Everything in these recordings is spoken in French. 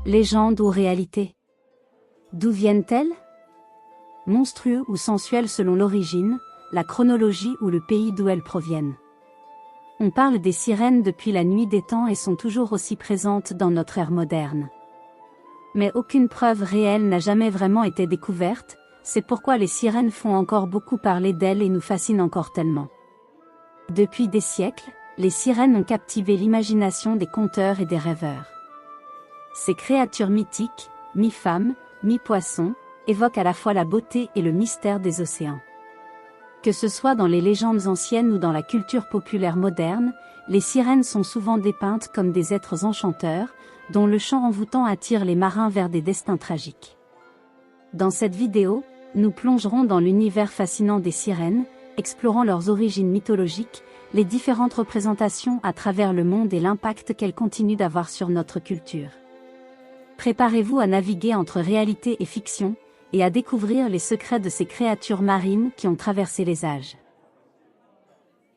Légende ou réalité? D'où viennent-elles? Monstrueux ou sensuelles selon l'origine, la chronologie ou le pays d'où elles proviennent. On parle des sirènes depuis la nuit des temps et sont toujours aussi présentes dans notre ère moderne. Mais aucune preuve réelle n'a jamais vraiment été découverte, c'est pourquoi les sirènes font encore beaucoup parler d'elles et nous fascinent encore tellement. Depuis des siècles, les sirènes ont captivé l'imagination des conteurs et des rêveurs. Ces créatures mythiques, mi-femmes, mi-poissons, évoquent à la fois la beauté et le mystère des océans. Que ce soit dans les légendes anciennes ou dans la culture populaire moderne, les sirènes sont souvent dépeintes comme des êtres enchanteurs, dont le chant envoûtant attire les marins vers des destins tragiques. Dans cette vidéo, nous plongerons dans l'univers fascinant des sirènes, explorant leurs origines mythologiques, les différentes représentations à travers le monde et l'impact qu'elles continuent d'avoir sur notre culture. Préparez-vous à naviguer entre réalité et fiction, et à découvrir les secrets de ces créatures marines qui ont traversé les âges.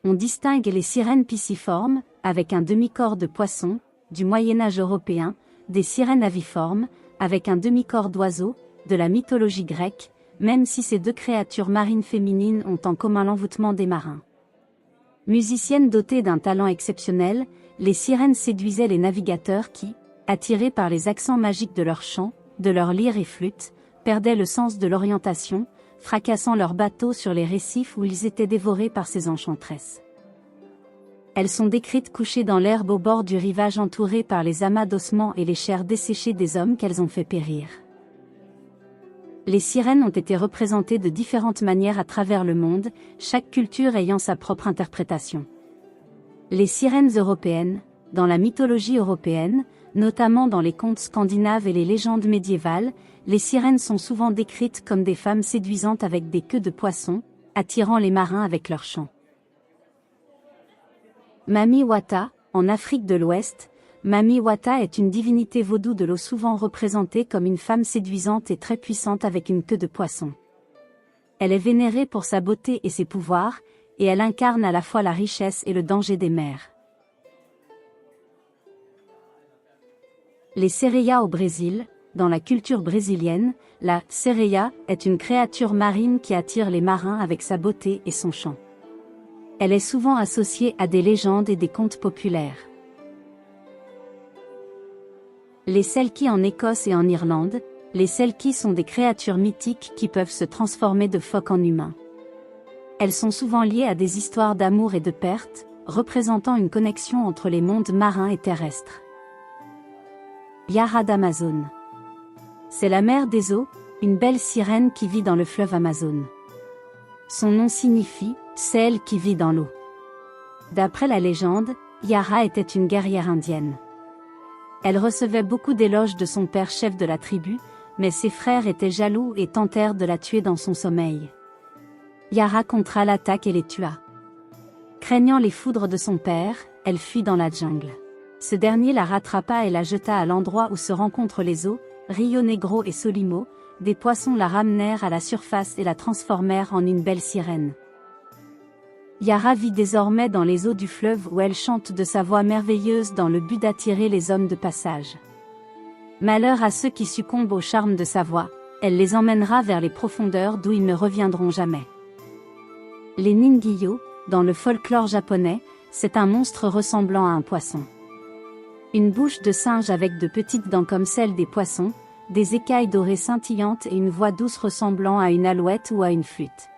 On distingue les sirènes pisciformes, avec un demi-corps de poisson, du Moyen-Âge européen, des sirènes aviformes, avec un demi-corps d'oiseau, de la mythologie grecque, même si ces deux créatures marines féminines ont en commun l'envoûtement des marins. Musiciennes dotées d'un talent exceptionnel, les sirènes séduisaient les navigateurs qui, attirés par les accents magiques de leurs chants, de leurs lyres et flûtes, perdaient le sens de l'orientation, fracassant leurs bateaux sur les récifs où ils étaient dévorés par ces enchantresses. Elles sont décrites couchées dans l'herbe au bord du rivage entourées par les amas d'ossements et les chairs desséchées des hommes qu'elles ont fait périr. Les sirènes ont été représentées de différentes manières à travers le monde, chaque culture ayant sa propre interprétation. Les sirènes européennes, dans la mythologie européenne, notamment dans les contes scandinaves et les légendes médiévales, les sirènes sont souvent décrites comme des femmes séduisantes avec des queues de poisson, attirant les marins avec leurs chants. Mami Wata, en Afrique de l'Ouest, Mami Wata est une divinité vaudou de l'eau souvent représentée comme une femme séduisante et très puissante avec une queue de poisson. Elle est vénérée pour sa beauté et ses pouvoirs, et elle incarne à la fois la richesse et le danger des mers. Les sereias au Brésil. Dans la culture brésilienne, la sereia est une créature marine qui attire les marins avec sa beauté et son chant. Elle est souvent associée à des légendes et des contes populaires. Les selkies en Écosse et en Irlande, les selkies sont des créatures mythiques qui peuvent se transformer de phoques en humains. Elles sont souvent liées à des histoires d'amour et de perte, représentant une connexion entre les mondes marins et terrestres. Yara d'Amazone. C'est la mère des eaux, une belle sirène qui vit dans le fleuve Amazone. Son nom signifie « celle qui vit dans l'eau ». D'après la légende, Yara était une guerrière indienne. Elle recevait beaucoup d'éloges de son père chef de la tribu, mais ses frères étaient jaloux et tentèrent de la tuer dans son sommeil. Yara contra l'attaque et les tua. Craignant les foudres de son père, elle fuit dans la jungle. Ce dernier la rattrapa et la jeta à l'endroit où se rencontrent les eaux, Rio Negro et Solimo, des poissons la ramenèrent à la surface et la transformèrent en une belle sirène. Yara vit désormais dans les eaux du fleuve où elle chante de sa voix merveilleuse dans le but d'attirer les hommes de passage. Malheur à ceux qui succombent au charme de sa voix, elle les emmènera vers les profondeurs d'où ils ne reviendront jamais. Les Ningiyo, dans le folklore japonais, c'est un monstre ressemblant à un poisson. Une bouche de singe avec de petites dents comme celles des poissons, des écailles dorées scintillantes et une voix douce ressemblant à une alouette ou à une flûte.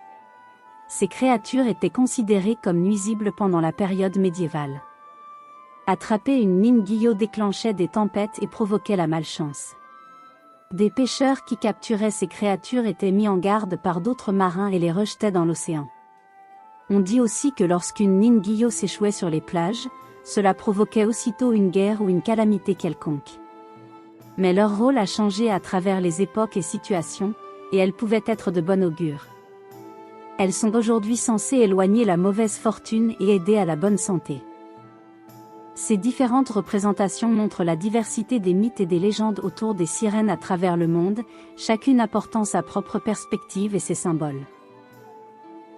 Ces créatures étaient considérées comme nuisibles pendant la période médiévale. Attraper une Ningiyo déclenchait des tempêtes et provoquait la malchance. Des pêcheurs qui capturaient ces créatures étaient mis en garde par d'autres marins et les rejetaient dans l'océan. On dit aussi que lorsqu'une Ningiyo s'échouait sur les plages, cela provoquait aussitôt une guerre ou une calamité quelconque. Mais leur rôle a changé à travers les époques et situations, et elles pouvaient être de bon augure. Elles sont aujourd'hui censées éloigner la mauvaise fortune et aider à la bonne santé. Ces différentes représentations montrent la diversité des mythes et des légendes autour des sirènes à travers le monde, chacune apportant sa propre perspective et ses symboles.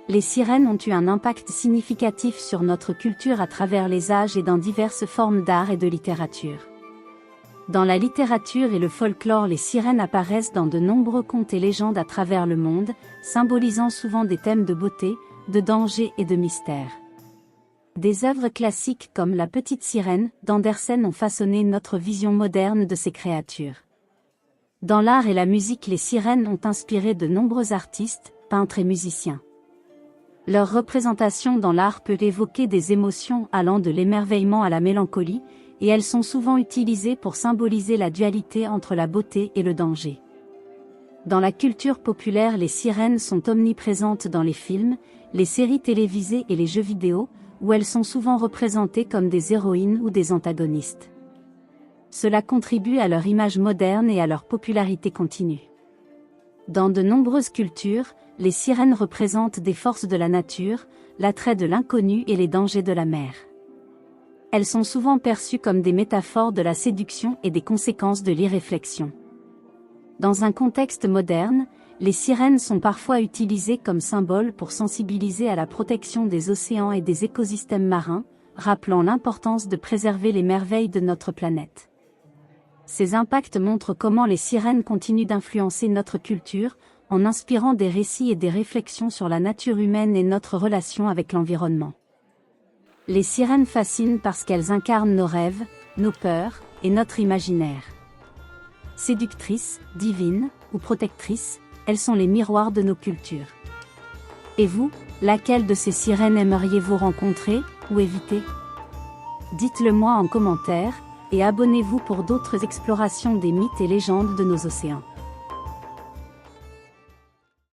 Les sirènes ont eu un impact significatif sur notre culture à travers les âges et dans diverses formes d'art et de littérature. Dans la littérature et le folklore, les sirènes apparaissent dans de nombreux contes et légendes à travers le monde, symbolisant souvent des thèmes de beauté, de danger et de mystère. Des œuvres classiques comme La Petite Sirène d'Andersen ont façonné notre vision moderne de ces créatures. Dans l'art et la musique, les sirènes ont inspiré de nombreux artistes, peintres et musiciens. Leur représentation dans l'art peut évoquer des émotions allant de l'émerveillement à la mélancolie, et elles sont souvent utilisées pour symboliser la dualité entre la beauté et le danger. Dans la culture populaire, les sirènes sont omniprésentes dans les films, les séries télévisées et les jeux vidéo, où elles sont souvent représentées comme des héroïnes ou des antagonistes. Cela contribue à leur image moderne et à leur popularité continue. Dans de nombreuses cultures, les sirènes représentent des forces de la nature, l'attrait de l'inconnu et les dangers de la mer. Elles sont souvent perçues comme des métaphores de la séduction et des conséquences de l'irréflexion. Dans un contexte moderne, les sirènes sont parfois utilisées comme symboles pour sensibiliser à la protection des océans et des écosystèmes marins, rappelant l'importance de préserver les merveilles de notre planète. Ces impacts montrent comment les sirènes continuent d'influencer notre culture, en inspirant des récits et des réflexions sur la nature humaine et notre relation avec l'environnement. Les sirènes fascinent parce qu'elles incarnent nos rêves, nos peurs, et notre imaginaire. Séductrices, divines, ou protectrices, elles sont les miroirs de nos cultures. Et vous, laquelle de ces sirènes aimeriez-vous rencontrer, ou éviter? Dites-le moi en commentaire, et abonnez-vous pour d'autres explorations des mythes et légendes de nos océans.